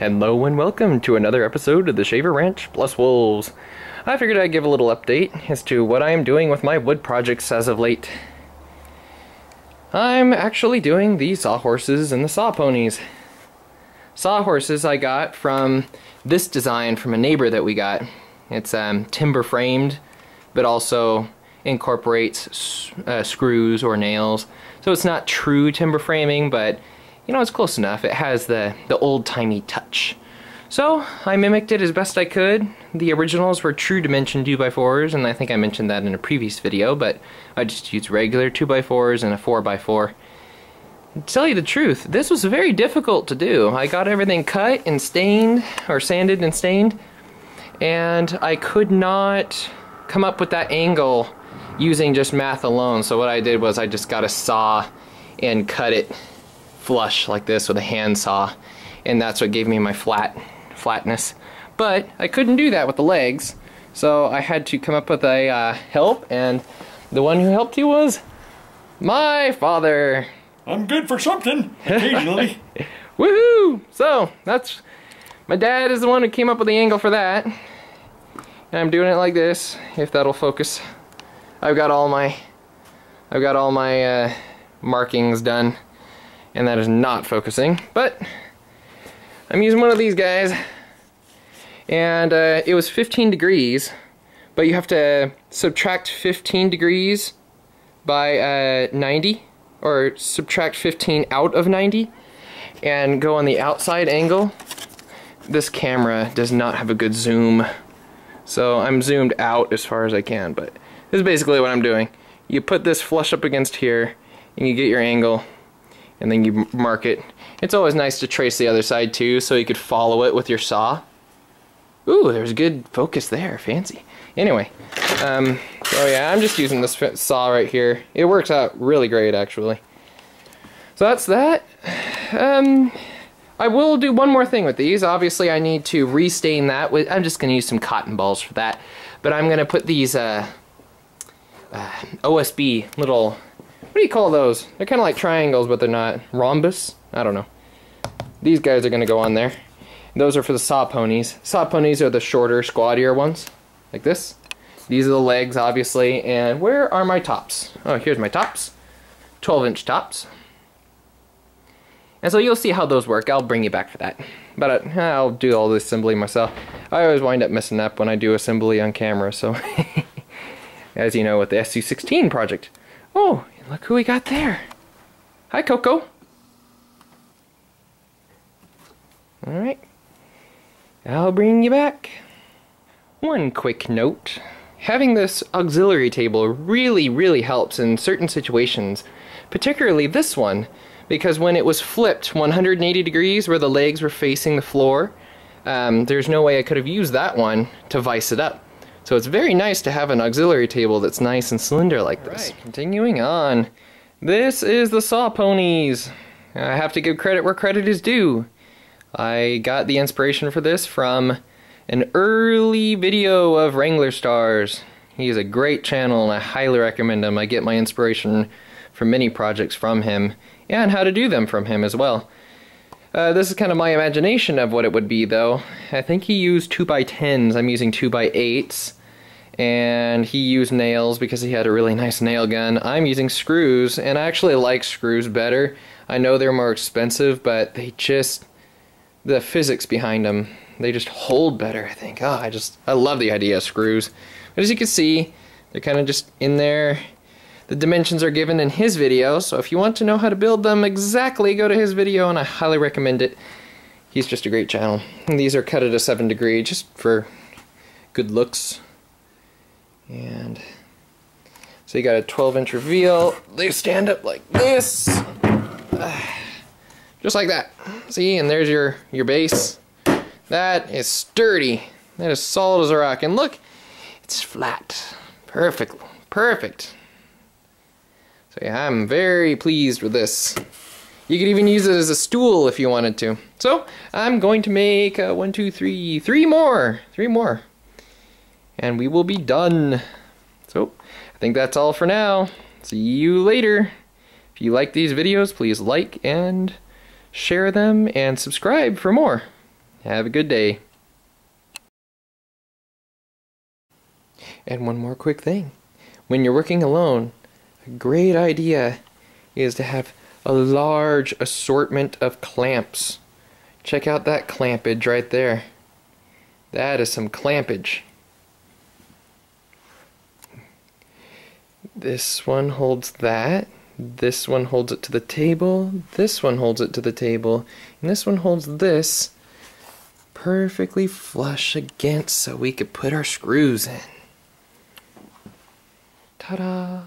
Hello and welcome to another episode of the Shaver Ranch Plus Wolves. I figured I'd give a little update as to what I am doing with my wood projects as of late. I'm actually doing the sawhorses and the saw ponies. Sawhorses I got from this design from a neighbor that we got. It's timber framed, but also incorporates screws or nails. So it's not true timber framing, but you know, it's close enough. It has the old-timey touch. So I mimicked it as best I could. The originals were true dimension 2x4s, and I think I mentioned that in a previous video, but I just used regular 2x4s and a 4x4. To tell you the truth, this was very difficult to do. I got everything cut and stained, or sanded and stained, and I could not come up with that angle using just math alone. So what I did was I just got a saw and cut it flush like this with a handsaw, and that's what gave me my flatness. But I couldn't do that with the legs, so I had to come up with a help, and the one who helped you was my father. I'm good for something occasionally. Woohoo! So that's my dad is the one who came up with the angle for that, and I'm doing it like this. If that'll focus, I've got all my markings done. And that is not focusing, but I'm using one of these guys, and it was 15 degrees, but you have to subtract 15 degrees by 90, or subtract 15 out of 90, and go on the outside angle. This camera does not have a good zoom, so I'm zoomed out as far as I can, but this is basically what I'm doing. You put this flush up against here, and you get your angle, and then you mark it. It's always nice to trace the other side too, so you could follow it with your saw. Ooh, there's good focus there, fancy. Anyway, so yeah, I'm just using this saw right here. It works out really great, actually. So that's that. I will do one more thing with these. Obviously, I need to restain that with. I'm just gonna use some cotton balls for that. But I'm gonna put these OSB little. What do you call those? They're kind of like triangles, but they're not. Rhombus? I don't know. These guys are going to go on there. Those are for the saw ponies. Saw ponies are the shorter, squattier ones. Like this. These are the legs, obviously. And where are my tops? Oh, here's my tops. 12-inch tops. And so you'll see how those work. I'll bring you back for that. But I'll do all the assembly myself. I always wind up messing up when I do assembly on camera, so... As you know, with the SU16 project. Oh, look who we got there. Hi, Coco. Alright. I'll bring you back. One quick note. Having this auxiliary table really helps in certain situations. Particularly this one. Because when it was flipped 180 degrees where the legs were facing the floor, there's no way I could have used that one to vise it up. So it's very nice to have an auxiliary table that's nice and slender like this. Right, continuing on. This is the saw ponies. I have to give credit where credit is due. I got the inspiration for this from an early video of Wrangler Stars. He's a great channel and I highly recommend him. I get my inspiration for many projects from him and how to do them from him as well. This is kind of my imagination of what it would be, though. I think he used 2x10s. I'm using 2x8s. And he used nails because he had a really nice nail gun. I'm using screws, and I actually like screws better. I know they're more expensive, but they just... the physics behind them, they just hold better, I think. Oh, I love the idea of screws. But as you can see, they're kind of just in there. The dimensions are given in his video, so if you want to know how to build them exactly, go to his video, and I highly recommend it. He's just a great channel. And these are cut at a 7 degree, just for good looks. And so you got a 12-inch reveal. They stand up like this. Just like that. See, and there's your base. That is sturdy. That is solid as a rock. And look, it's flat. Perfect. Perfect. So yeah, I'm very pleased with this. You could even use it as a stool if you wanted to. So I'm going to make 1, 2, 3, 3 more. 3 more. And we will be done. So I think that's all for now. See you later. If you like these videos, please like and share them and subscribe for more. Have a good day. And one more quick thing. When you're working alone, a great idea is to have a large assortment of clamps. Check out that clampage right there. That is some clampage. This one holds that. This one holds it to the table. This one holds it to the table. And this one holds this perfectly flush against so we could put our screws in. Ta-da!